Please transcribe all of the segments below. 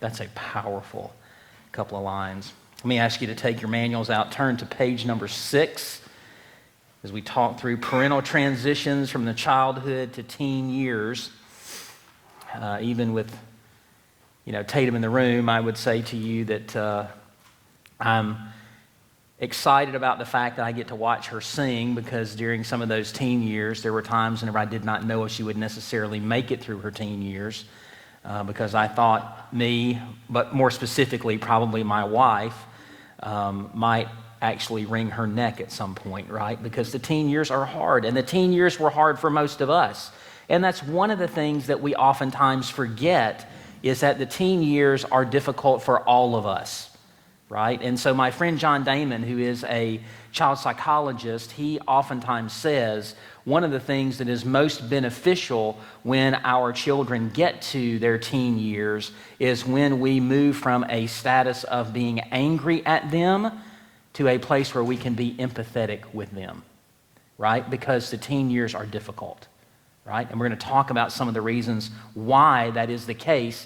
That's a powerful couple of lines. Let me ask you to take your manuals out, turn to page number 6 as we talk through parental transitions from the childhood to teen years. Even with, Tatum in the room, I would say to you that I'm excited about the fact that I get to watch her sing, because during some of those teen years, there were times whenever I did not know if she would necessarily make it through her teen years, because I thought me, but more specifically probably my wife, might actually wring her neck at some point, right? Because the teen years are hard, and the teen years were hard for most of us. And that's one of the things that we oftentimes forget, is that the teen years are difficult for all of us, right? And so my friend John Damon, who is a child psychologist, he oftentimes says one of the things that is most beneficial when our children get to their teen years is when we move from a status of being angry at them to a place where we can be empathetic with them, right? Because the teen years are difficult. Right? And we're going to talk about some of the reasons why that is the case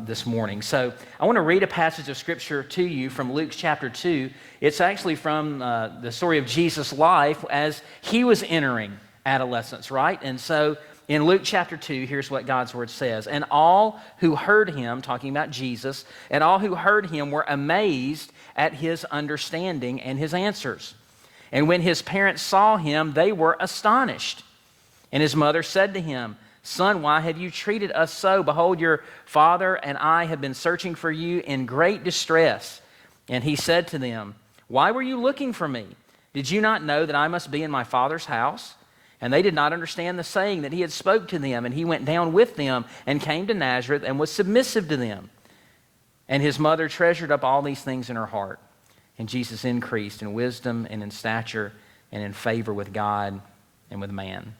this morning. So I want to read a passage of Scripture to you from Luke chapter 2. It's actually from the story of Jesus' life as he was entering adolescence, right? And so in Luke chapter 2, here's what God's Word says. And all who heard him, talking about Jesus, and all who heard him were amazed at his understanding and his answers. And when his parents saw him, they were astonished. And his mother said to him, Son, why have you treated us so? Behold, your father and I have been searching for you in great distress. And he said to them, Why were you looking for me? Did you not know that I must be in my father's house? And they did not understand the saying that he had spoke to them. And he went down with them and came to Nazareth and was submissive to them. And his mother treasured up all these things in her heart. And Jesus increased in wisdom and in stature and in favor with God and with man.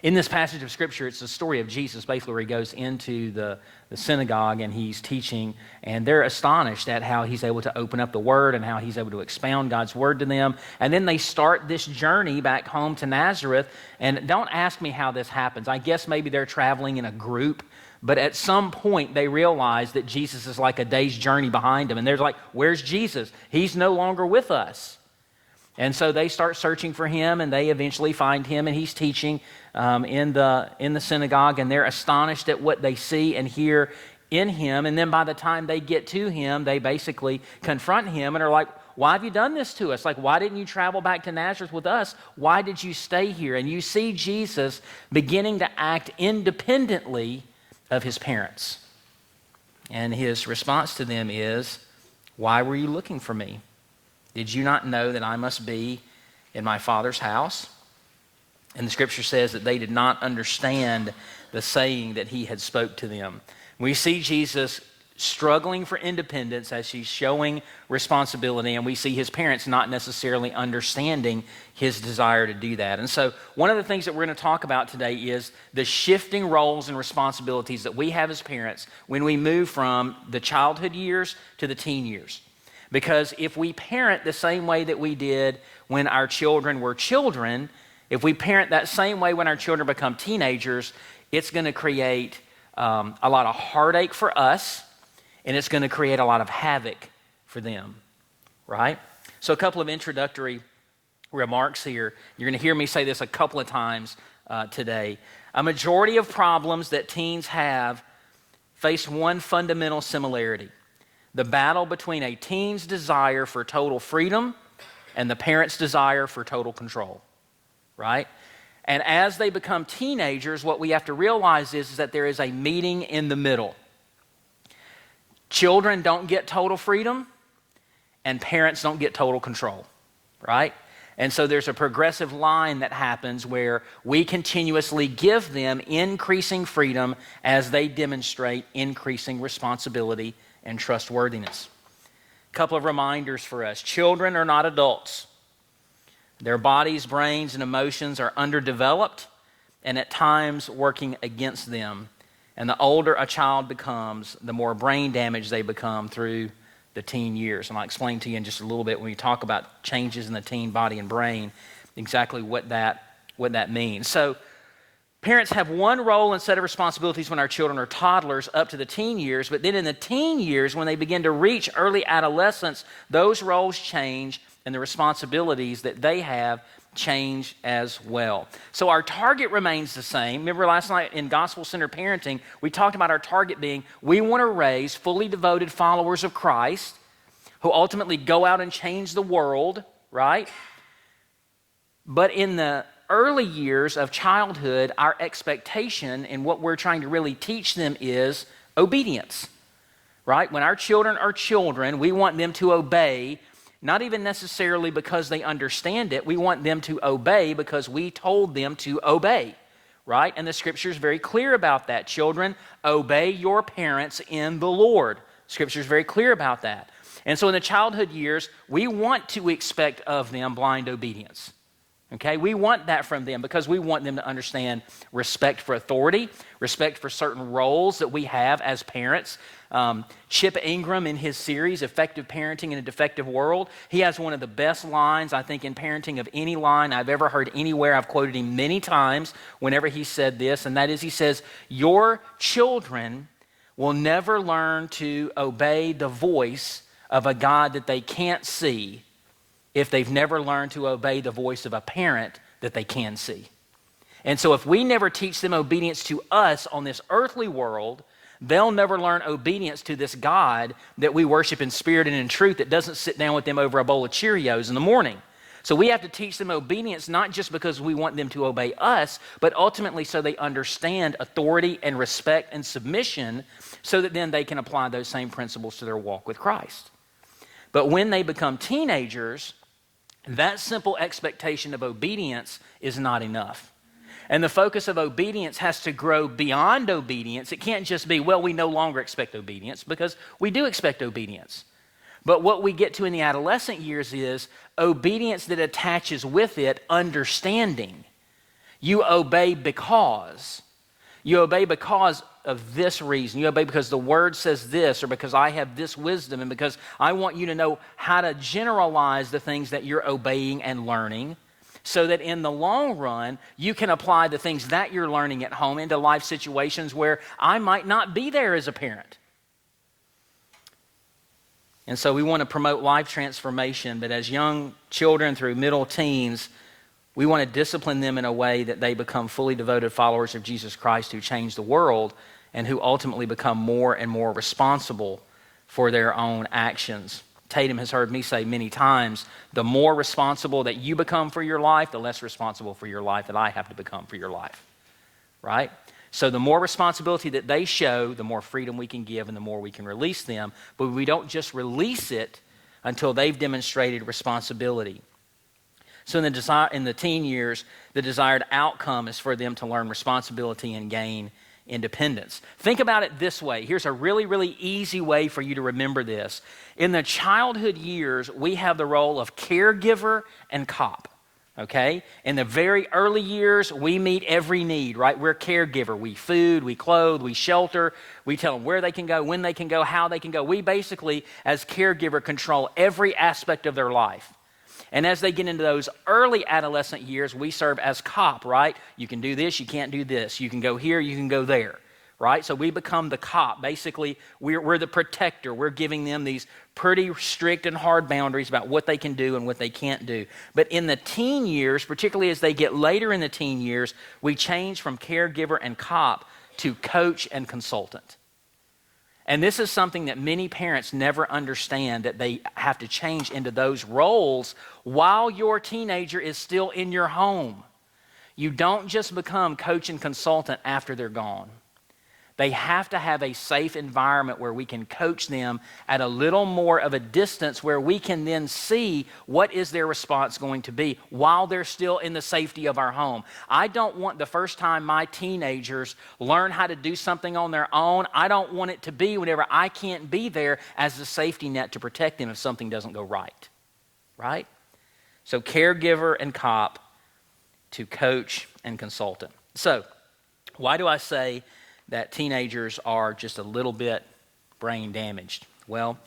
In this passage of Scripture, it's the story of Jesus, basically, where he goes into the synagogue and he's teaching, and they're astonished at how he's able to open up the Word and how he's able to expound God's Word to them. And then they start this journey back home to Nazareth, and don't ask me how this happens. I guess maybe they're traveling in a group, but at some point they realize that Jesus is like a day's journey behind them, and they're like, where's Jesus? He's no longer with us. And so they start searching for him, and they eventually find him, and he's teaching in the synagogue, and they're astonished at what they see and hear in him. And then by the time they get to him, they basically confront him and are like, why have you done this to us? Like, why didn't you travel back to Nazareth with us? Why did you stay here? And you see Jesus beginning to act independently of his parents. And his response to them is, why were you looking for me? Did you not know that I must be in my Father's house? And the Scripture says that they did not understand the saying that he had spoke to them. We see Jesus struggling for independence as he's showing responsibility, and we see his parents not necessarily understanding his desire to do that. And so one of the things that we're going to talk about today is the shifting roles and responsibilities that we have as parents when we move from the childhood years to the teen years. Because if we parent the same way that we did when our children were children, if we parent that same way when our children become teenagers, it's going to create a lot of heartache for us, and it's going to create a lot of havoc for them, right? So a couple of introductory remarks here. You're going to hear me say this a couple of times today. A majority of problems that teens have face one fundamental similarity: the battle between a teen's desire for total freedom and the parent's desire for total control, right? And as they become teenagers, what we have to realize is that there is a meeting in the middle. Children don't get total freedom, and parents don't get total control, right? And so there's a progressive line that happens where we continuously give them increasing freedom as they demonstrate increasing responsibility and trustworthiness. A couple of reminders for us. Children are not adults. Their bodies, brains, and emotions are underdeveloped and at times working against them. And the older a child becomes, the more brain damage they become through the teen years. And I'll explain to you in just a little bit when we talk about changes in the teen body and brain, exactly what that means. So Parents have one role and set of responsibilities when our children are toddlers up to the teen years, but then in the teen years, when they begin to reach early adolescence, those roles change and the responsibilities that they have change as well. So our target remains the same. Remember last night in gospel-centered parenting, we talked about our target being we want to raise fully devoted followers of Christ who ultimately go out and change the world, right? But in the early years of childhood, our expectation and what we're trying to really teach them is obedience, right? When our children are children, we want them to obey, not even necessarily because they understand it. We want them to obey because we told them to obey, right? And the scripture is very clear about that. Children, obey your parents in the Lord. Scripture is very clear about that. And so in the childhood years, we want to expect of them blind obedience. Okay, we want that from them because we want them to understand respect for authority, respect for certain roles that we have as parents. Chip Ingram, in his series, Effective Parenting in a Defective World, he has one of the best lines, I think, in parenting of any line I've ever heard anywhere. I've quoted him many times whenever he said this, and that is, he says, your children will never learn to obey the voice of a God that they can't see if they've never learned to obey the voice of a parent that they can see. And so if we never teach them obedience to us on this earthly world, they'll never learn obedience to this God that we worship in spirit and in truth that doesn't sit down with them over a bowl of Cheerios in the morning. So we have to teach them obedience not just because we want them to obey us, but ultimately so they understand authority and respect and submission so that then they can apply those same principles to their walk with Christ. But when they become teenagers, that simple expectation of obedience is not enough. And the focus of obedience has to grow beyond obedience. It can't just be, well, we no longer expect obedience, because we do expect obedience. But what we get to in the adolescent years is obedience that attaches with it understanding. You obey because. You obey because of this reason. You obey because the word says this, or because I have this wisdom, and because I want you to know how to generalize the things that you're obeying and learning, so that in the long run, you can apply the things that you're learning at home into life situations where I might not be there as a parent. And so we want to promote life transformation, but as young children through middle teens, we want to discipline them in a way that they become fully devoted followers of Jesus Christ who change the world and who ultimately become more and more responsible for their own actions. Tatum has heard me say many times, the more responsible that you become for your life, the less responsible for your life that I have to become for your life, right? So the more responsibility that they show, the more freedom we can give and the more we can release them. But we don't just release it until they've demonstrated responsibility. So in the teen years, the desired outcome is for them to learn responsibility and gain independence. Think about it this way. Here's a really, really easy way for you to remember this. In the childhood years, we have the role of caregiver and cop. Okay? In the very early years, we meet every need, right? We're caregiver. We food, we clothe, we shelter. We tell them where they can go, when they can go, how they can go. We basically, as caregiver, control every aspect of their life. And as they get into those early adolescent years, we serve as cop, right? You can do this, you can't do this. You can go here, you can go there, right? So we become the cop. Basically, we're the protector. We're giving them these pretty strict and hard boundaries about what they can do and what they can't do. But in the teen years, particularly as they get later in the teen years, we change from caregiver and cop to coach and consultant. And this is something that many parents never understand, that they have to change into those roles while your teenager is still in your home. You don't just become coach and consultant after they're gone. They have to have a safe environment where we can coach them at a little more of a distance, where we can then see what is their response going to be while they're still in the safety of our home. I don't want the first time my teenagers learn how to do something on their own, I don't want it to be whenever I can't be there as a safety net to protect them if something doesn't go right. Right? So caregiver and cop to coach and consultant. So why do I say that teenagers are just a little bit brain damaged? Well,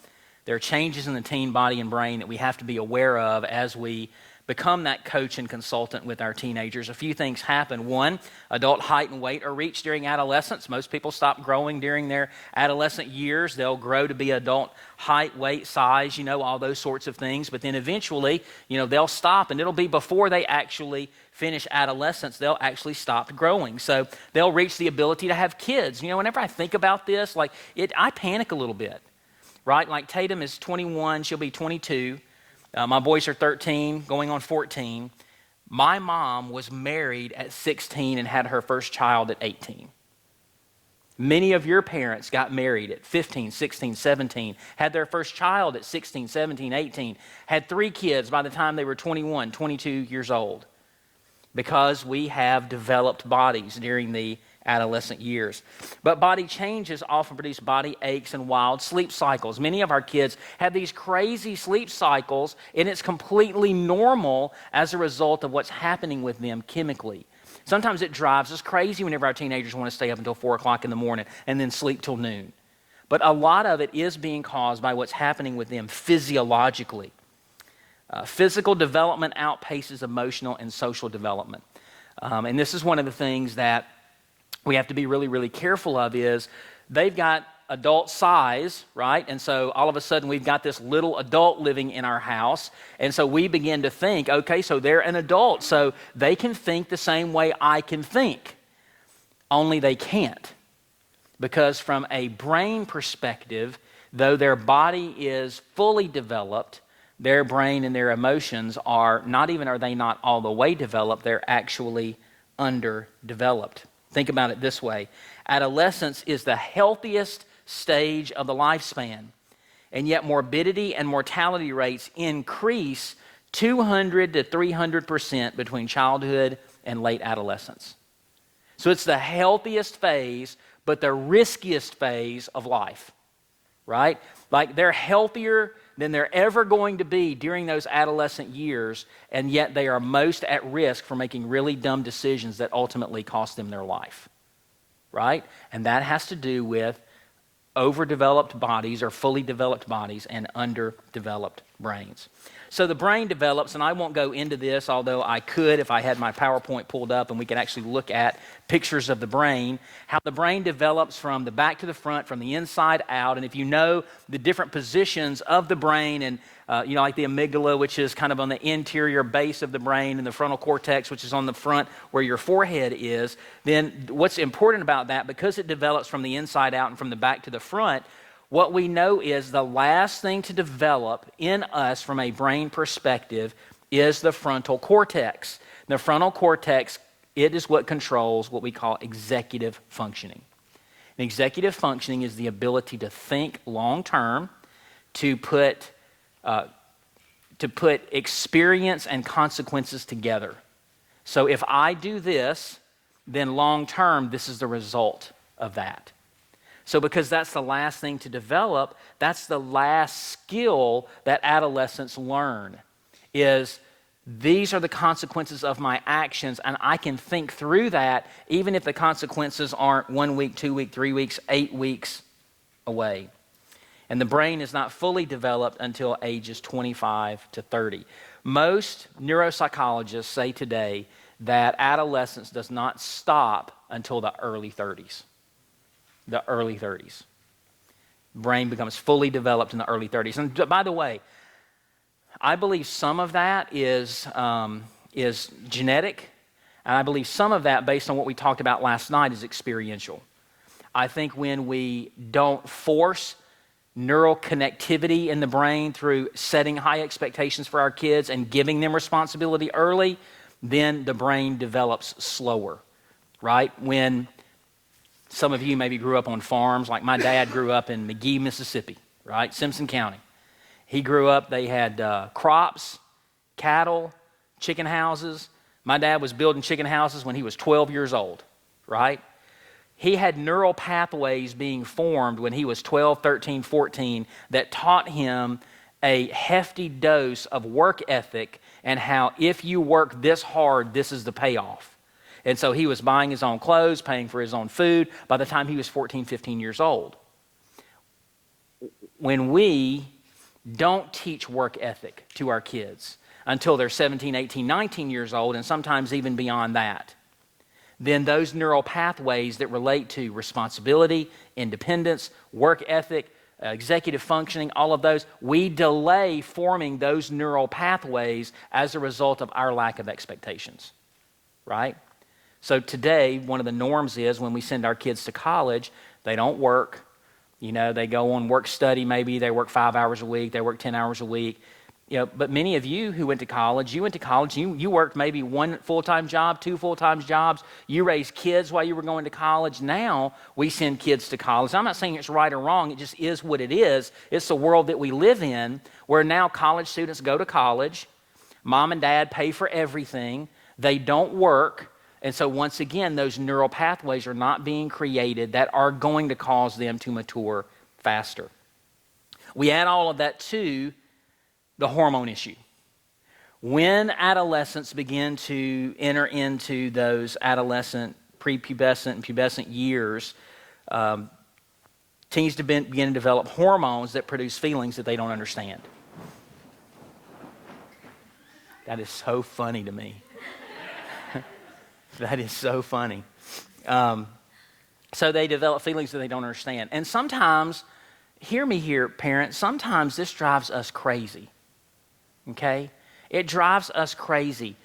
there are changes in the teen body and brain that we have to be aware of as we become that coach and consultant with our teenagers, a few things happen. One, adult height and weight are reached during adolescence. Most people stop growing during their adolescent years. They'll grow to be adult height, weight, size, all those sorts of things. But then eventually, they'll stop, and it'll be before they actually finish adolescence, they'll actually stop growing. So they'll reach the ability to have kids. Whenever I think about this, I panic a little bit, right? Like Tatum is 21, she'll be 22. My boys are 13, going on 14. My mom was married at 16 and had her first child at 18. Many of your parents got married at 15, 16, 17, had their first child at 16, 17, 18, had 3 kids by the time they were 21, 22 years old, because we have developed bodies during the adolescent years. But body changes often produce body aches and wild sleep cycles. Many of our kids have these crazy sleep cycles, and it's completely normal as a result of what's happening with them chemically. Sometimes it drives us crazy whenever our teenagers want to stay up until 4 o'clock in the morning and then sleep till noon. But a lot of it is being caused by what's happening with them physiologically. Physical development outpaces emotional and social development. And this is one of the things that we have to be really, really careful of. Is they've got adult size, right? And so all of a sudden we've got this little adult living in our house. And so we begin to think, okay, so they're an adult, so they can think the same way I can think. Only they can't. Because from a brain perspective, though their body is fully developed, their brain and their emotions are not all the way developed, they're actually underdeveloped. Think about it this way. Adolescence is the healthiest stage of the lifespan, and yet morbidity and mortality rates increase 200 to 300% between childhood and late adolescence. So it's the healthiest phase, but the riskiest phase of life, right? Like they're healthier than they're ever going to be during those adolescent years, and yet they are most at risk for making really dumb decisions that ultimately cost them their life, right? And that has to do with overdeveloped bodies or fully developed bodies and underdeveloped brains. So the brain develops, and I won't go into this, although I could if I had my PowerPoint pulled up and we could actually look at pictures of the brain, how the brain develops from the back to the front, from the inside out. And if you know the different positions of the brain, and like the amygdala, which is kind of on the interior base of the brain, and the frontal cortex, which is on the front where your forehead is, then what's important about that, because it develops from the inside out and from the back to the front, what we know is the last thing to develop in us from a brain perspective is the frontal cortex. The frontal cortex, it is what controls what we call executive functioning. And executive functioning is the ability to think long term, to put experience and consequences together. So if I do this, then long term, this is the result of that. So because that's the last thing to develop, that's the last skill that adolescents learn, is these are the consequences of my actions, and I can think through that even if the consequences aren't 1 week, 2 weeks, 3 weeks, 8 weeks away. And the brain is not fully developed until ages 25 to 30. Most neuropsychologists say today that adolescence does not stop until the early 30s. The early 30s. Brain becomes fully developed in the early 30s. And by the way, I believe some of that is genetic, and I believe some of that, based on what we talked about last night, is experiential. I think when we don't force neural connectivity in the brain through setting high expectations for our kids and giving them responsibility early, then the brain develops slower, right? When some of you maybe grew up on farms, like my dad grew up in McGee, Mississippi, right? Simpson County. He grew up, they had crops, cattle, chicken houses. My dad was building chicken houses when he was 12 years old, right? He had neural pathways being formed when he was 12, 13, 14 that taught him a hefty dose of work ethic and how if you work this hard, this is the payoff. And so he was buying his own clothes, paying for his own food by the time he was 14, 15 years old. When we don't teach work ethic to our kids, until they're 17, 18, 19 years old, and sometimes even beyond that. Then those neural pathways that relate to responsibility, independence, work ethic, executive functioning, all of those, we delay forming those neural pathways as a result of our lack of expectations, right? So today, one of the norms is when we send our kids to college, they don't work. You know, they go on work study maybe, they work 5 hours a week, they work 10 hours a week. You know, but many of you who went to college, you worked maybe 1 full-time job, 2 full-time jobs. You raised kids while you were going to college. Now we send kids to college. I'm not saying it's right or wrong. It just is what it is. It's the world that we live in where now college students go to college. Mom and dad pay for everything. They don't work. And so once again, those neural pathways are not being created that are going to cause them to mature faster. We add all of that to the hormone issue. When adolescents begin to enter into those adolescent, prepubescent, and pubescent years, teens begin to develop hormones that produce feelings that they don't understand. That is so funny to me. That is so funny. So they develop feelings that they don't understand. And sometimes, hear me here, parents, sometimes this drives us crazy. Okay? It drives us crazy.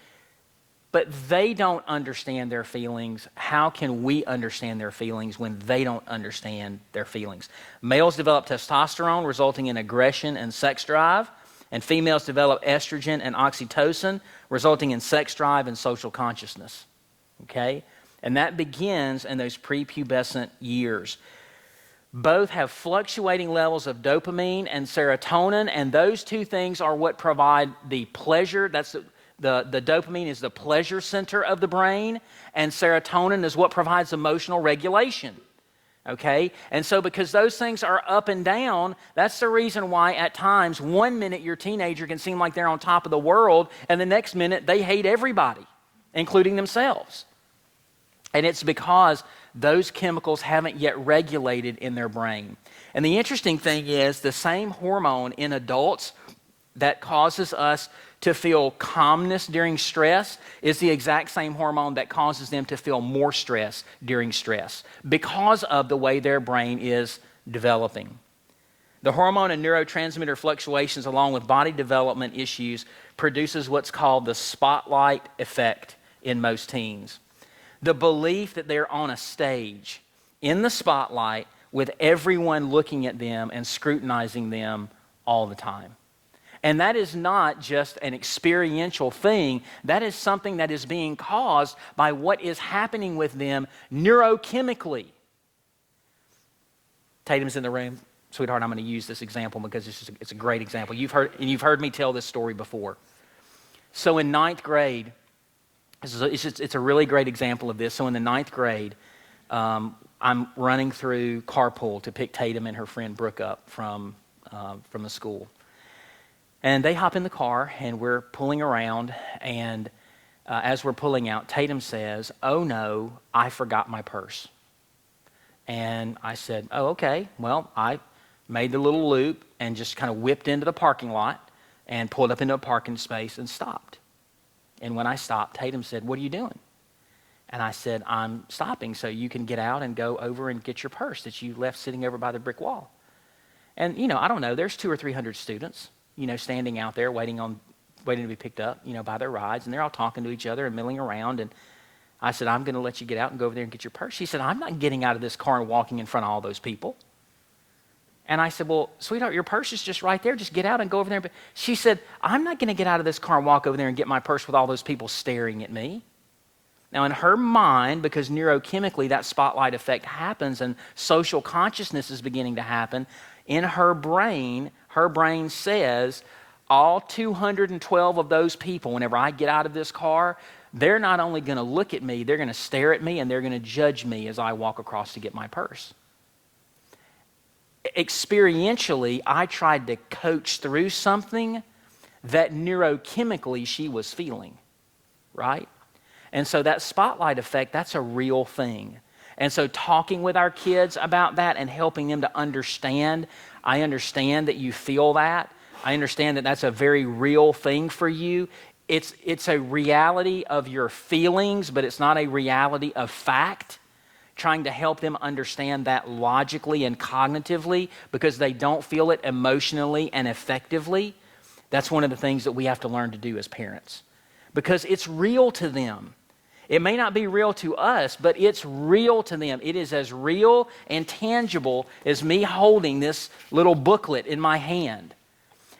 But they don't understand their feelings. How can we understand their feelings when they don't understand their feelings? Males develop testosterone, resulting in aggression and sex drive. And females develop estrogen and oxytocin, resulting in sex drive and social consciousness. Okay? And that begins in those prepubescent years. Both have fluctuating levels of dopamine and serotonin, and those two things are what provide the pleasure. That's the dopamine is the pleasure center of the brain, and serotonin is what provides emotional regulation. Okay? And so because those things are up and down, that's the reason why at times 1 minute your teenager can seem like they're on top of the world, and the next minute they hate everybody, including themselves. And it's because those chemicals haven't yet regulated in their brain. And the interesting thing is the same hormone in adults that causes us to feel calmness during stress is the exact same hormone that causes them to feel more stress during stress because of the way their brain is developing. The hormone and neurotransmitter fluctuations along with body development issues produces what's called the spotlight effect in most teens. The belief that they're on a stage in the spotlight with everyone looking at them and scrutinizing them all the time. And that is not just an experiential thing. That is something that is being caused by what is happening with them neurochemically. Tatum's in the room. Sweetheart, I'm going to use this example because it's a great example. You've heard me tell this story before. So in 9th grade, it's a really great example of this. So in the 9th grade, I'm running through carpool to pick Tatum and her friend Brooke up from the school. And they hop in the car, and we're pulling around, and as we're pulling out, Tatum says, "Oh no, I forgot my purse." And I said, "Oh, okay." Well, I made the little loop and just kind of whipped into the parking lot and pulled up into a parking space and stopped. And when I stopped, Tatum said, "What are you doing?" And I said, "I'm stopping so you can get out and go over and get your purse that you left sitting over by the brick wall." And, I don't know, there's 200 or 300 students, standing out there waiting to be picked up, by their rides. And they're all talking to each other and milling around. And I said, "I'm going to let you get out and go over there and get your purse." She said, "I'm not getting out of this car and walking in front of all those people." And I said, "Well, sweetheart, your purse is just right there. Just get out and go over there." But she said, "I'm not going to get out of this car and walk over there and get my purse with all those people staring at me." Now, in her mind, because neurochemically that spotlight effect happens and social consciousness is beginning to happen, in her brain says, all 212 of those people, whenever I get out of this car, they're not only going to look at me, they're going to stare at me and they're going to judge me as I walk across to get my purse. Experientially, I tried to coach through something that neurochemically she was feeling, right? And so that spotlight effect, that's a real thing. And so talking with our kids about that and helping them to understand, I understand that you feel that, I understand that that's a very real thing for you. It's a reality of your feelings, but it's not a reality of fact. Trying to help them understand that logically and cognitively because they don't feel it emotionally and effectively. That's one of the things that we have to learn to do as parents because it's real to them. It may not be real to us, but it's real to them. It is as real and tangible as me holding this little booklet in my hand.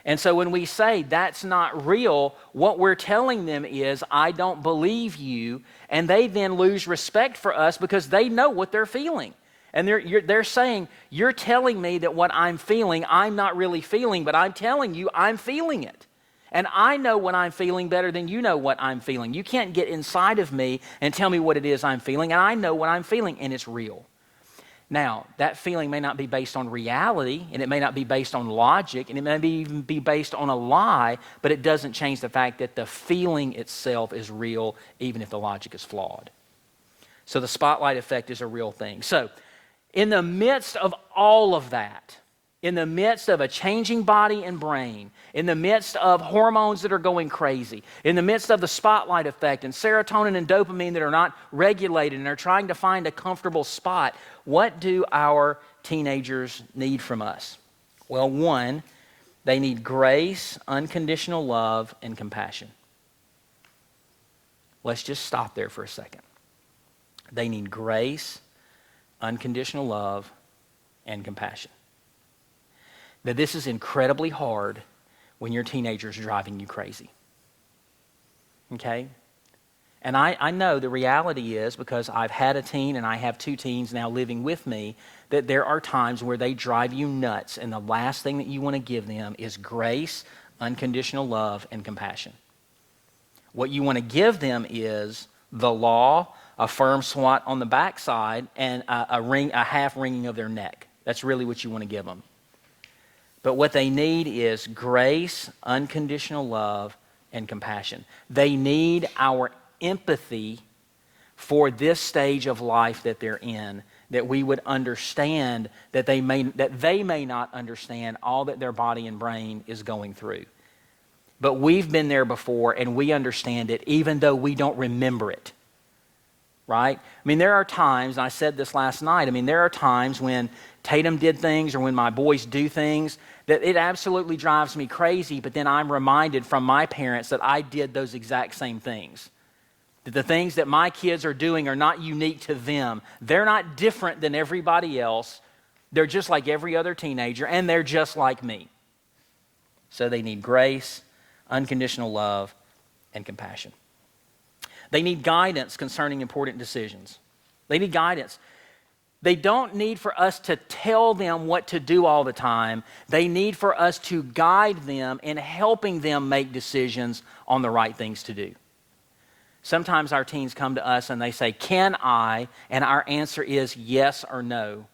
And so when we say that's not real, what we're telling them is, I don't believe you, and they then lose respect for us because they know what they're feeling. And they're saying, you're telling me that what I'm feeling, I'm not really feeling, but I'm telling you I'm feeling it. And I know what I'm feeling better than you know what I'm feeling. You can't get inside of me and tell me what it is I'm feeling, and I know what I'm feeling, and it's real. Now, that feeling may not be based on reality, and it may not be based on logic, and it may even be based on a lie, but it doesn't change the fact that the feeling itself is real, even if the logic is flawed. So the spotlight effect is a real thing. So, in the midst of all of that, in the midst of a changing body and brain, in the midst of hormones that are going crazy, in the midst of the spotlight effect and serotonin and dopamine that are not regulated and are trying to find a comfortable spot, what do our teenagers need from us? Well, one, they need grace, unconditional love, and compassion. Let's just stop there for a second. They need grace, unconditional love, and compassion. Now, this is incredibly hard when your teenager's driving you crazy. Okay? And I know the reality is, because I've had a teen and I have two teens now living with me, that there are times where they drive you nuts, and the last thing that you want to give them is grace, unconditional love, and compassion. What you want to give them is the law, a firm swat on the backside, and a half wringing of their neck. That's really what you want to give them. But what they need is grace, unconditional love, and compassion. They need our empathy for this stage of life that they're in, that we would understand that they may not understand all that their body and brain is going through. But we've been there before, and we understand it, even though we don't remember it. Right? I mean, there are times, and I said this last night, there are times when Tatum did things or when my boys do things that it absolutely drives me crazy, but then I'm reminded from my parents that I did those exact same things. That the things that my kids are doing are not unique to them. They're not different than everybody else. They're just like every other teenager, and they're just like me. So they need grace, unconditional love, and compassion. They need guidance concerning important decisions. They need guidance. They don't need for us to tell them what to do all the time. They need for us to guide them in helping them make decisions on the right things to do. Sometimes our teens come to us and they say, "Can I?" And our answer is yes or no.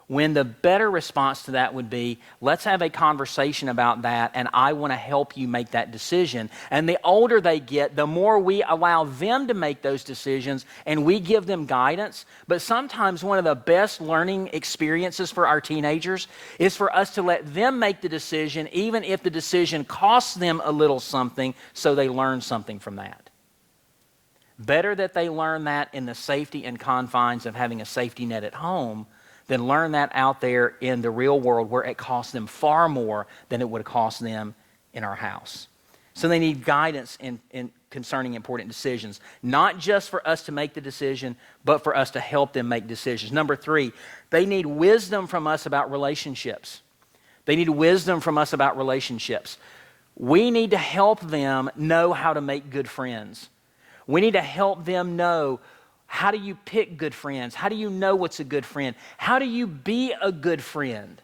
When the better response to that would be, let's have a conversation about that, and I want to help you make that decision. And the older they get, the more we allow them to make those decisions, and we give them guidance. But sometimes one of the best learning experiences for our teenagers is for us to let them make the decision, even if the decision costs them a little something, so they learn something from that. Better that they learn that in the safety and confines of having a safety net at home than learn that out there in the real world where it costs them far more than it would cost them in our house. So they need guidance in concerning important decisions, not just for us to make the decision, but for us to help them make decisions. Number 3, they need wisdom from us about relationships. They need wisdom from us about relationships. We need to help them know how to make good friends. We need to help them know, how do you pick good friends? How do you know what's a good friend? How do you be a good friend?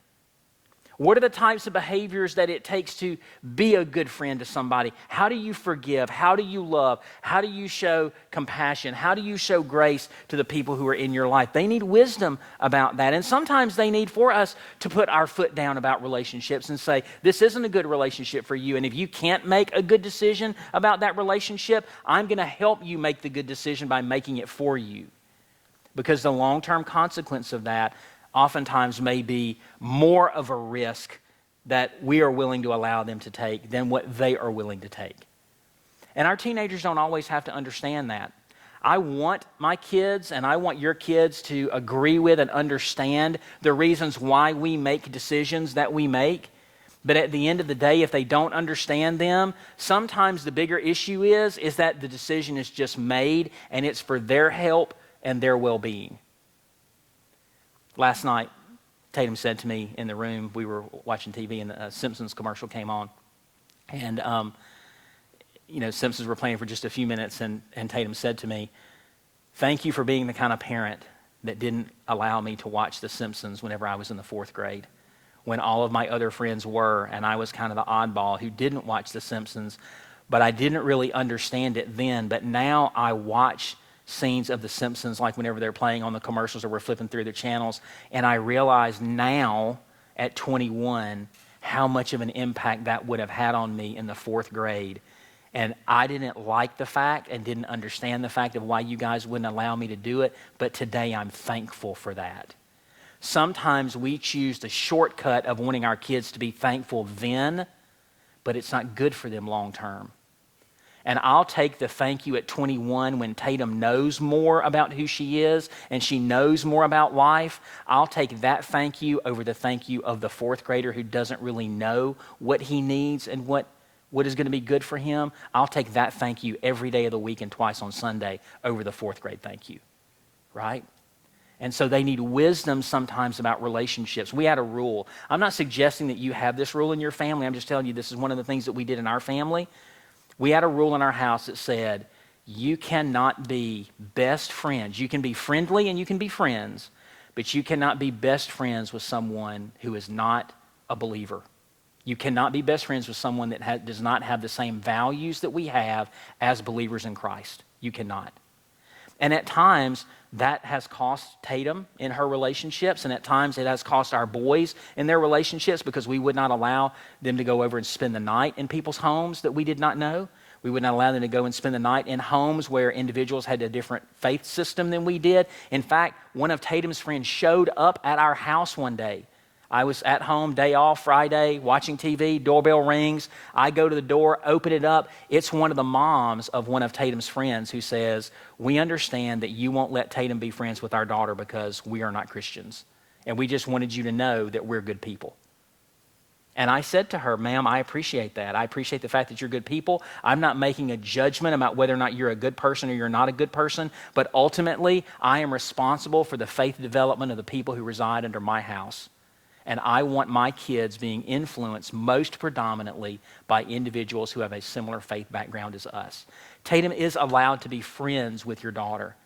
What are the types of behaviors that it takes to be a good friend to somebody? How do you forgive? How do you love? How do you show compassion? How do you show grace to the people who are in your life? They need wisdom about that. And sometimes they need for us to put our foot down about relationships and say, this isn't a good relationship for you. And if you can't make a good decision about that relationship, I'm going to help you make the good decision by making it for you. Because the long-term consequence of that oftentimes may be more of a risk that we are willing to allow them to take than what they are willing to take. And our teenagers don't always have to understand that. I want my kids and I want your kids to agree with and understand the reasons why we make decisions that we make. But at the end of the day, if they don't understand them, sometimes the bigger issue is that the decision is just made and it's for their help and their well-being. Last night, Tatum said to me in the room, we were watching TV and the Simpsons commercial came on. And, Simpsons were playing for just a few minutes and Tatum said to me, "Thank you for being the kind of parent that didn't allow me to watch The Simpsons whenever I was in the 4th grade, when all of my other friends were, and I was kind of the oddball who didn't watch The Simpsons, but I didn't really understand it then. But now I watch scenes of The Simpsons, like whenever they're playing on the commercials or we're flipping through the channels, and I realize now at 21 how much of an impact that would have had on me in the 4th grade. And I didn't like the fact and didn't understand the fact of why you guys wouldn't allow me to do it, but today I'm thankful for that." Sometimes we choose the shortcut of wanting our kids to be thankful then, but it's not good for them long term. And I'll take the thank you at 21 when Tatum knows more about who she is and she knows more about life. I'll take that thank you over the thank you of the 4th grader who doesn't really know what he needs and what is going to be good for him. I'll take that thank you every day of the week and twice on Sunday over the 4th grade thank you, right? And so they need wisdom sometimes about relationships. We had a rule. I'm not suggesting that you have this rule in your family. I'm just telling you this is one of the things that we did in our family. We had a rule in our house that said, you cannot be best friends. You can be friendly and you can be friends, but you cannot be best friends with someone who is not a believer. You cannot be best friends with someone that does not have the same values that we have as believers in Christ. You cannot. And at times, that has cost Tatum in her relationships, and at times it has cost our boys in their relationships because we would not allow them to go over and spend the night in people's homes that we did not know. We would not allow them to go and spend the night in homes where individuals had a different faith system than we did. In fact, one of Tatum's friends showed up at our house one day. I was at home, day off, Friday, watching TV, doorbell rings. I go to the door, open it up. It's one of the moms of one of Tatum's friends who says, "We understand that you won't let Tatum be friends with our daughter because we are not Christians. And we just wanted you to know that we're good people." And I said to her, "Ma'am, I appreciate that. I appreciate the fact that you're good people. I'm not making a judgment about whether or not you're a good person or you're not a good person, but ultimately, I am responsible for the faith development of the people who reside under my house. And I want my kids being influenced most predominantly by individuals who have a similar faith background as us." Tatum is allowed to be friends with your daughter,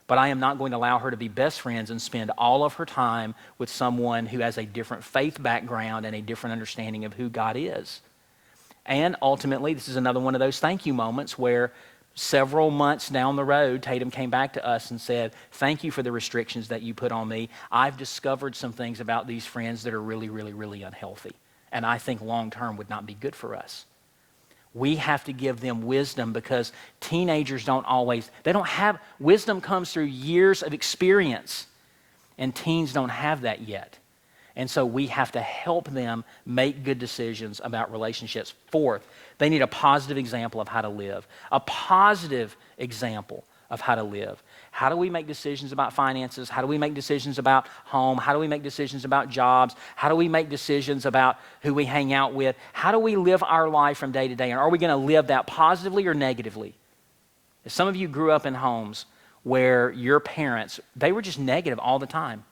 but I am not going to allow her to be best friends and spend all of her time with someone who has a different faith background and a different understanding of who God is. And ultimately, this is another one of those thank you moments where several months down the road, Tatum came back to us and said, "Thank you for the restrictions that you put on me. I've discovered some things about these friends that are really, really, really unhealthy, and I think long-term would not be good for us." We have to give them wisdom because teenagers wisdom comes through years of experience, and teens don't have that yet. And so we have to help them make good decisions about relationships. Fourth, they need a positive example of how to live. A positive example of how to live. How do we make decisions about finances? How do we make decisions about home? How do we make decisions about jobs? How do we make decisions about who we hang out with? How do we live our life from day to day? And are we going to live that positively or negatively? Some of you grew up in homes where your parents, they were just negative all the time.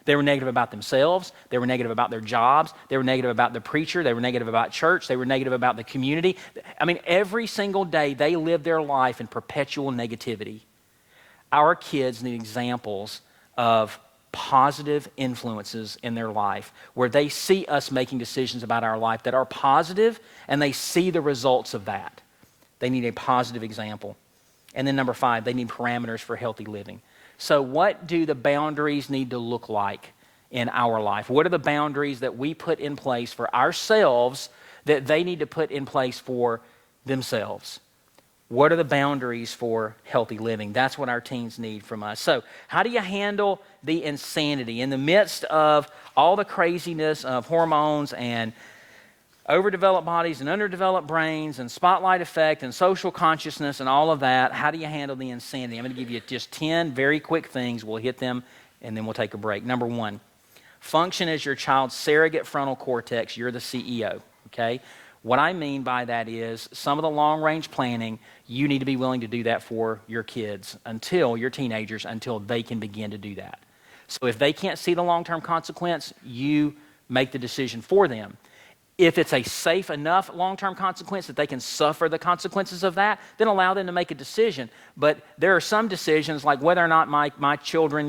They were negative about themselves. They were negative about their jobs. They were negative about the preacher. They were negative about church. They were negative about the community. I mean, every single day they lived their life in perpetual negativity. Our kids need examples of positive influences in their life where they see us making decisions about our life that are positive and they see the results of that. They need a positive example. And then number 5, they need parameters for healthy living. So what do the boundaries need to look like in our life? What are the boundaries that we put in place for ourselves that they need to put in place for themselves? What are the boundaries for healthy living? That's what our teens need from us. So how do you handle the insanity in the midst of all the craziness of hormones and overdeveloped bodies and underdeveloped brains and spotlight effect and social consciousness and all of that. How do you handle the insanity? I'm going to give you just 10 very quick things. We'll hit them and then we'll take a break. Number one, function as your child's surrogate frontal cortex. You're the CEO, okay? What I mean by that is some of the long-range planning, you need to be willing to do that for your kids until your teenagers, until they can begin to do that. So if they can't see the long-term consequence, you make the decision for them. If it's a safe enough long-term consequence that they can suffer the consequences of that, then allow them to make a decision. But there are some decisions, like whether or not my children,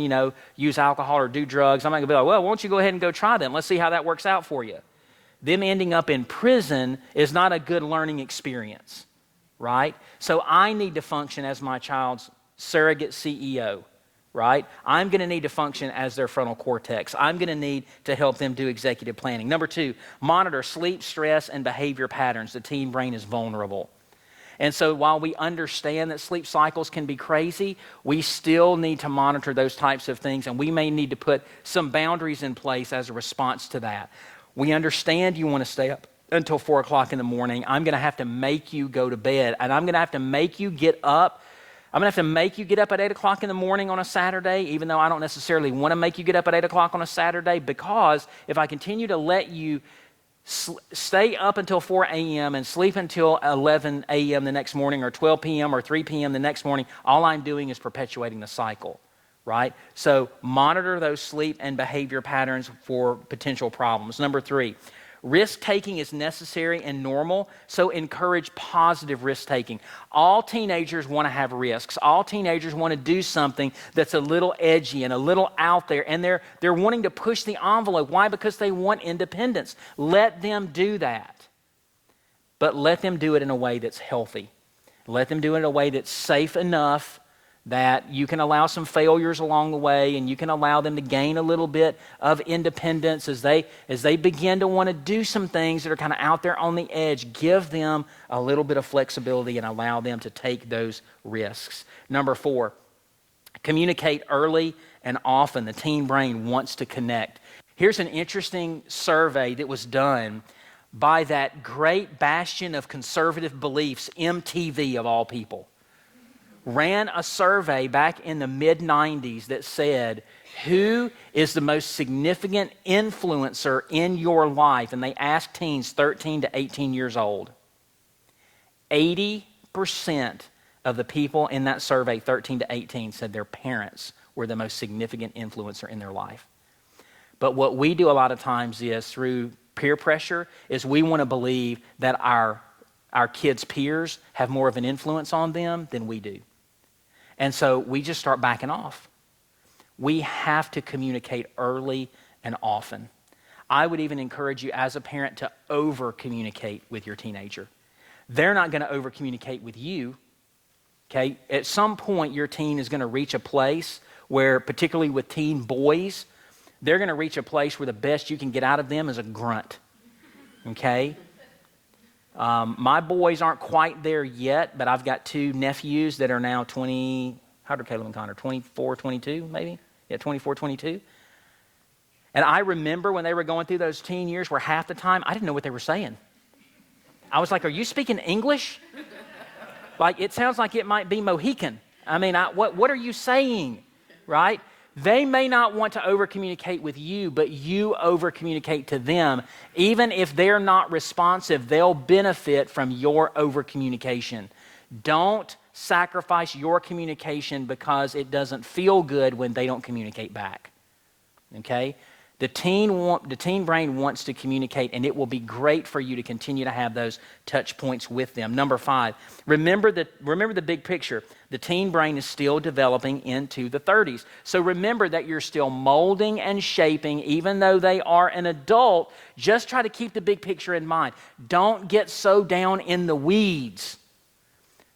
use alcohol or do drugs. I'm not going to be like, well, why don't you go ahead and go try them? Let's see how that works out for you. Them ending up in prison is not a good learning experience, right? So I need to function as my child's surrogate CEO. Right? I'm going to need to function as their frontal cortex. I'm going to need to help them do executive planning. Number two, monitor sleep, stress, and behavior patterns. The teen brain is vulnerable. And so while we understand that sleep cycles can be crazy, we still need to monitor those types of things, and we may need to put some boundaries in place as a response to that. We understand you want to stay up until 4 o'clock in the morning. I'm going to have to make you go to bed, and I'm going to have to make you get up. I'm going to have to make you get up at 8 o'clock in the morning on a Saturday, even though I don't necessarily want to make you get up at 8 o'clock on a Saturday, because if I continue to let you stay up until 4 a.m. and sleep until 11 a.m. the next morning, or 12 p.m. or 3 p.m. the next morning, all I'm doing is perpetuating the cycle, right? So monitor those sleep and behavior patterns for potential problems. Number three, risk-taking is necessary and normal, so encourage positive risk-taking. All teenagers want to have risks. All teenagers want to do something that's a little edgy and a little out there, and they're wanting to push the envelope. Why? Because they want independence. Let them do that, but let them do it in a way that's healthy. Let them do it in a way that's safe enough that you can allow some failures along the way, and you can allow them to gain a little bit of independence as they begin to want to do some things that are kind of out there on the edge. Give them a little bit of flexibility and allow them to take those risks. Number four, communicate early and often. The teen brain wants to connect. Here's an interesting survey that was done by that great bastion of conservative beliefs, MTV of all people. Ran a survey back in the mid-90s that said, who is the most significant influencer in your life? And they asked teens 13 to 18 years old. 80% of the people in that survey, 13 to 18, said their parents were the most significant influencer in their life. But what we do a lot of times is, through peer pressure, is we want to believe that our kids' peers have more of an influence on them than we do. And so we just start backing off. We have to communicate early and often. I would even encourage you as a parent to over-communicate with your teenager. They're not going to over-communicate with you, okay? At some point, your teen is going to reach a place where, particularly with teen boys, they're going to reach a place where the best you can get out of them is a grunt, okay? My boys aren't quite there yet, but I've got two nephews that are now 20, how old are Caleb and Connor? 24, 22 maybe? Yeah, 24, 22. And I remember when they were going through those teen years where half the time I didn't know what they were saying. I was like, are you speaking English? Like, it sounds like it might be Mohican. I mean, what are you saying, right? They may not want to over-communicate with you, but you over-communicate to them. Even if they're not responsive, they'll benefit from your over-communication. Don't sacrifice your communication because it doesn't feel good when they don't communicate back, okay? The teen brain wants to communicate, and it will be great for you to continue to have those touch points with them. Number five, remember the big picture. The teen brain is still developing into the 30s. So remember that you're still molding and shaping, even though they are an adult. Just try to keep the big picture in mind. Don't get so down in the weeds.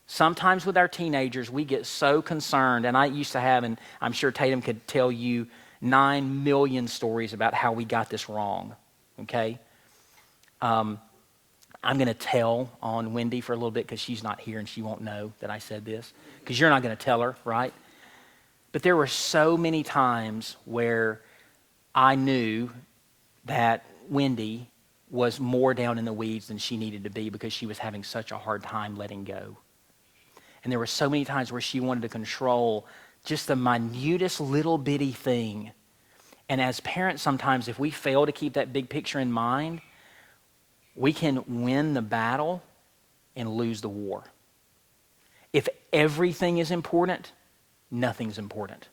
Sometimes with our teenagers, we get so concerned, and I used to have, and I'm sure Tatum could tell you 9 million stories about how we got this wrong, okay? I'm going to tell on Wendy for a little bit because she's not here and she won't know that I said this, because you're not going to tell her, right? But there were so many times where I knew that Wendy was more down in the weeds than she needed to be because she was having such a hard time letting go. And there were so many times where she wanted to control just the minutest little bitty thing. And as parents, sometimes if we fail to keep that big picture in mind, we can win the battle and lose the war. If everything is important, nothing's important.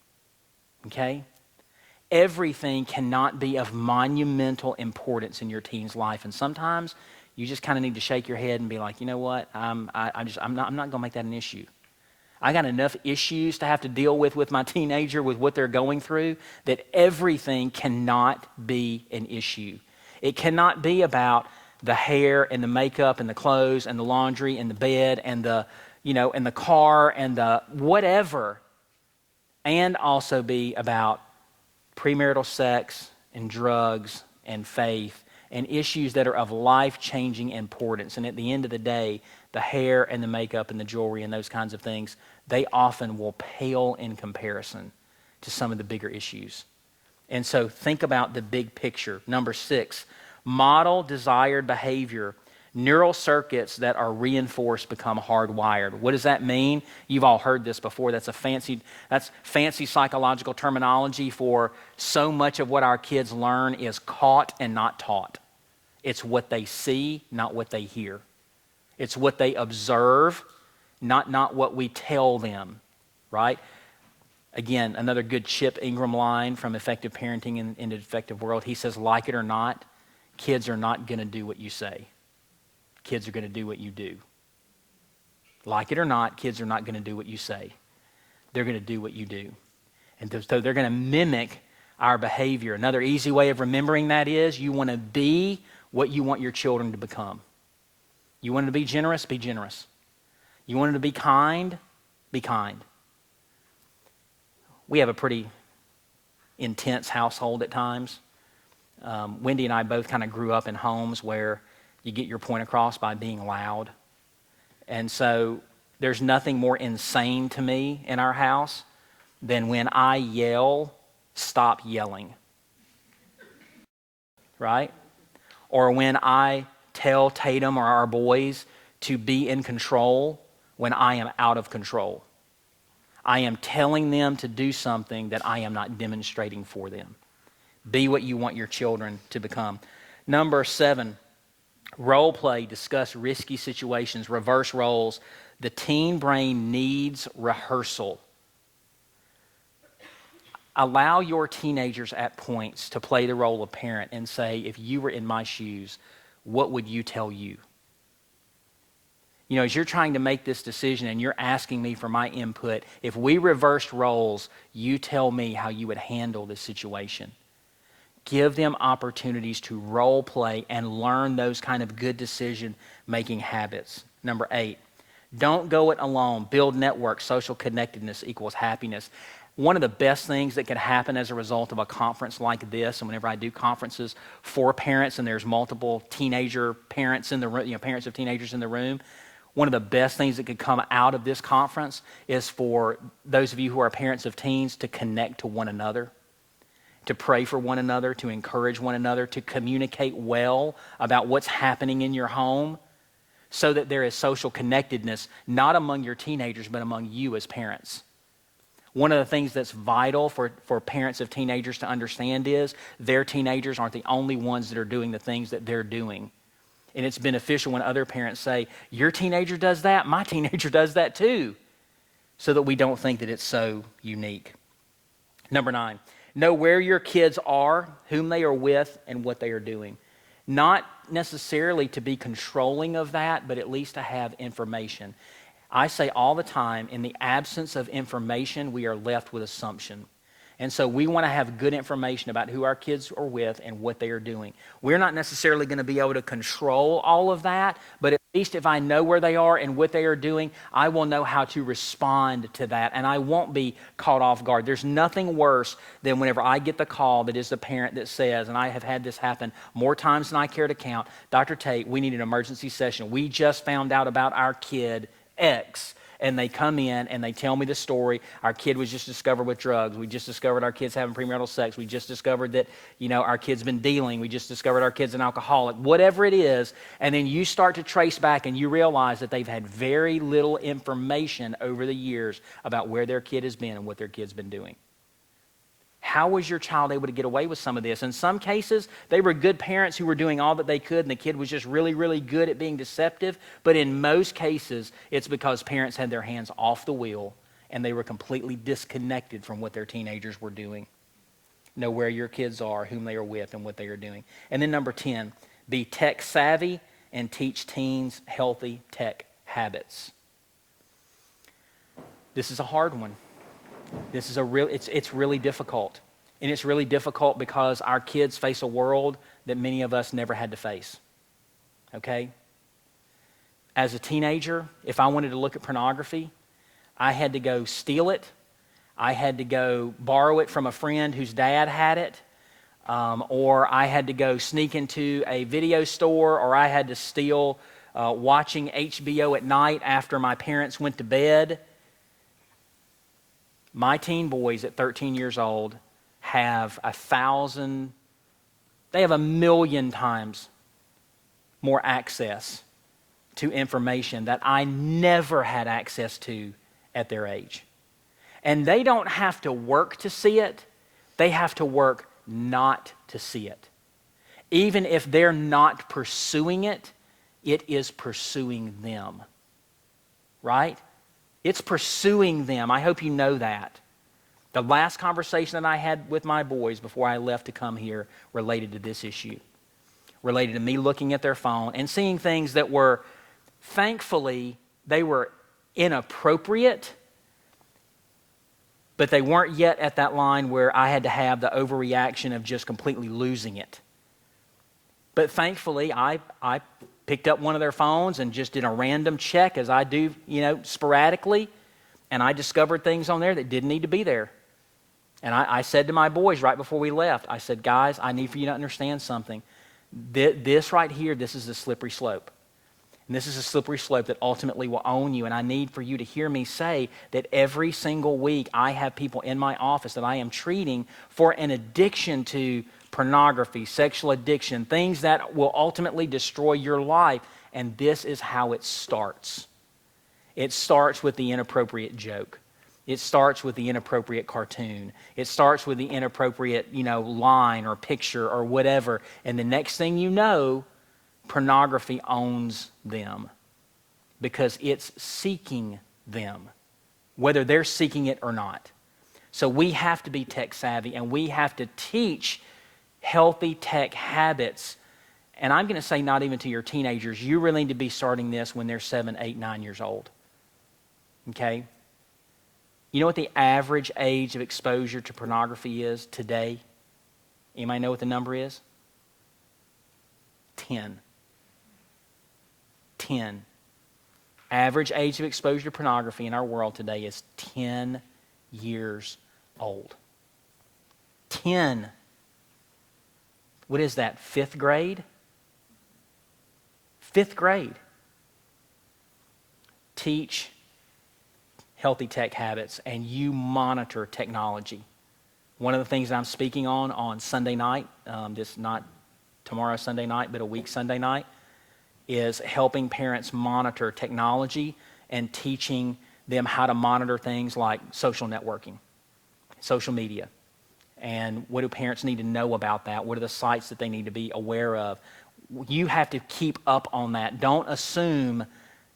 Okay? Everything cannot be of monumental importance in your teen's life. And sometimes you just kind of need to shake your head and be like, you know what? I'm not going to make that an issue. I got enough issues to have to deal with my teenager, with what they're going through, that everything cannot be an issue. It cannot be about the hair and the makeup and the clothes and the laundry and the bed and the, and the car and the whatever, and also be about premarital sex and drugs and faith and issues that are of life-changing importance. And at the end of the day, the hair and the makeup and the jewelry and those kinds of things, they often will pale in comparison to some of the bigger issues. And so think about the big picture. Number 6, model desired behavior. Neural circuits that are reinforced become hardwired. What does that mean? You've all heard this before. That's fancy psychological terminology for so much of what our kids learn is caught and not taught. It's what they see, not what they hear. It's what they observe, not what we tell them, right? Again, another good Chip Ingram line from Effective Parenting in an Effective World. He says, like it or not, kids are not going to do what you say. Kids are going to do what you do. Like it or not, kids are not going to do what you say. They're going to do what you do. And so they're going to mimic our behavior. Another easy way of remembering that is you want to be what you want your children to become. You want them to be generous? Be generous. You want them to be kind? Be kind. We have a pretty intense household at times. Wendy and I both kind of grew up in homes where you get your point across by being loud. And so there's nothing more insane to me in our house than when I yell, stop yelling. Right? Or when I tell Tatum or our boys to be in control when I am out of control. I am telling them to do something that I am not demonstrating for them. Be what you want your children to become. Number 7, role play, discuss risky situations, reverse roles. The teen brain needs rehearsal. Allow your teenagers at points to play the role of parent and say, if you were in my shoes, what would you tell you? As you're trying to make this decision and you're asking me for my input, if we reversed roles, you tell me how you would handle this situation. Give them opportunities to role play and learn those kind of good decision-making habits. Number 8, don't go it alone. Build networks. Social connectedness equals happiness. One of the best things that can happen as a result of a conference like this, and whenever I do conferences for parents and there's multiple teenager parents in the room, parents of teenagers in the room, one of the best things that could come out of this conference is for those of you who are parents of teens to connect to one another, to pray for one another, to encourage one another, to communicate well about what's happening in your home so that there is social connectedness, not among your teenagers, but among you as parents. One of the things that's vital for parents of teenagers to understand is their teenagers aren't the only ones that are doing the things that they're doing. And it's beneficial when other parents say, your teenager does that, my teenager does that too, so that we don't think that it's so unique. Number 9, know where your kids are, whom they are with, and what they are doing. Not necessarily to be controlling of that, but at least to have information. I say all the time, in the absence of information, we are left with assumption. And so we want to have good information about who our kids are with and what they are doing. We're not necessarily going to be able to control all of that, but at least if I know where they are and what they are doing, I will know how to respond to that, and I won't be caught off guard. There's nothing worse than whenever I get the call that is the parent that says, and I have had this happen more times than I care to count, Dr. Tate, we need an emergency session. We just found out about our kid X, and they come in and they tell me the story. Our kid was just discovered with drugs. We just discovered our kid's having premarital sex. We just discovered that, our kid's been dealing. We just discovered our kid's an alcoholic. Whatever it is, and then you start to trace back and you realize that they've had very little information over the years about where their kid has been and what their kid's been doing. How was your child able to get away with some of this? In some cases, they were good parents who were doing all that they could, and the kid was just really, really good at being deceptive. But in most cases, it's because parents had their hands off the wheel, and they were completely disconnected from what their teenagers were doing. Know where your kids are, whom they are with, and what they are doing. And then number 10, be tech savvy and teach teens healthy tech habits. This is a hard one. This is it's really difficult. And it's really difficult because our kids face a world that many of us never had to face. Okay? As a teenager, if I wanted to look at pornography, I had to go steal it. I had to go borrow it from a friend whose dad had it. Or I had to go sneak into a video store, or I had to steal watching HBO at night after my parents went to bed. My teen boys at 13 years old have 1,000,000 times more access to information that I never had access to at their age. And they don't have to work to see it. They have to work not to see it. Even if they're not pursuing it, it is pursuing them. Right? It's pursuing them. I hope you know that. The last conversation that I had with my boys before I left to come here related to this issue. Related to me looking at their phone and seeing things that were, thankfully, they were inappropriate, but they weren't yet at that line where I had to have the overreaction of just completely losing it. But thankfully, I picked up one of their phones and just did a random check, as I do, sporadically, and I discovered things on there that didn't need to be there. And I said to my boys right before we left, I said, guys, I need for you to understand something. This right here, this is a slippery slope. And this is a slippery slope that ultimately will own you. And I need for you to hear me say that every single week I have people in my office that I am treating for an addiction to pornography, sexual addiction, things that will ultimately destroy your life. And this is how it starts. It starts with the inappropriate joke. It starts with the inappropriate cartoon. It starts with the inappropriate, line or picture or whatever. And the next thing you know, pornography owns them because it's seeking them, whether they're seeking it or not. So we have to be tech savvy, and we have to teach healthy tech habits. And I'm going to say not even to your teenagers. You really need to be starting this when they're 7, 8, 9 years old. Okay? You know what the average age of exposure to pornography is today? Anybody know what the number is? 10. 10. Average age of exposure to pornography in our world today is 10 years old. 10. What is that, 5th grade? 5th grade. Teach healthy tech habits, and you monitor technology. One of the things I'm speaking on Sunday night, this not tomorrow Sunday night, but a week Sunday night, is helping parents monitor technology and teaching them how to monitor things like social networking, social media. And what do parents need to know about that? What are the sites that they need to be aware of? You have to keep up on that. Don't assume,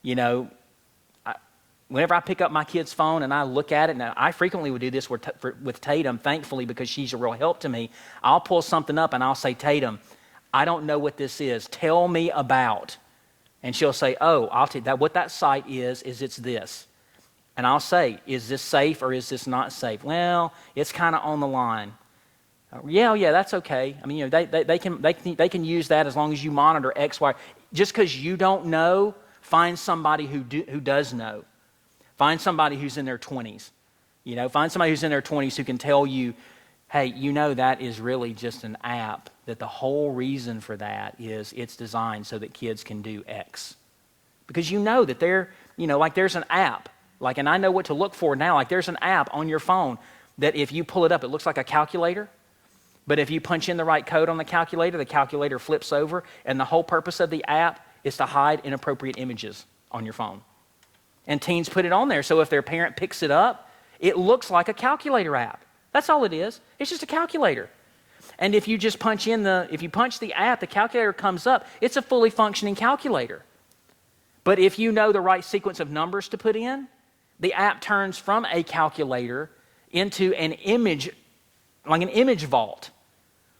whenever I pick up my kid's phone and I look at it, and I frequently would do this with Tatum, thankfully, because she's a real help to me. I'll pull something up and I'll say, Tatum, I don't know what this is. Tell me about. And she'll say, oh, I'll tell you that. What that site is it's this. And I'll say, is this safe or is this not safe? Well, it's kind of on the line. Yeah, that's okay. I mean, they can use that as long as you monitor X, Y. Just because you don't know, find somebody who does know. Find somebody who's in their 20s. Find somebody who's in their 20s who can tell you, hey, that is really just an app, that the whole reason for that is it's designed so that kids can do X. Because that like there's an app Like, and I know what to look for now. Like, there's an app on your phone that if you pull it up, it looks like a calculator. But if you punch in the right code on the calculator flips over, and the whole purpose of the app is to hide inappropriate images on your phone. And teens put it on there, so if their parent picks it up, it looks like a calculator app. That's all it is. It's just a calculator. And if you just punch the app, the calculator comes up. It's a fully functioning calculator. But if you know the right sequence of numbers to put in, the app turns from a calculator into an image, like an image vault,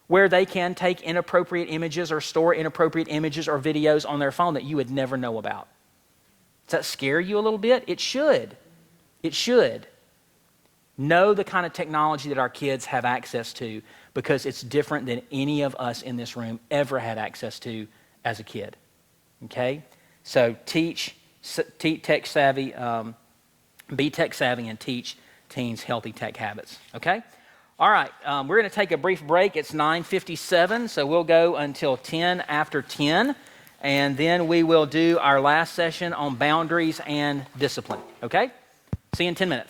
where they can take inappropriate images or store inappropriate images or videos on their phone that you would never know about. Does that scare you a little bit? It should. It should. Know the kind of technology that our kids have access to, because it's different than any of us in this room ever had access to as a kid. Okay? So teach tech savvy, be tech savvy, and teach teens healthy tech habits. Okay? All right, we're going to take a brief break. It's 9:57, so we'll go until 10 after 10, and then we will do our last session on boundaries and discipline. Okay? See you in 10 minutes.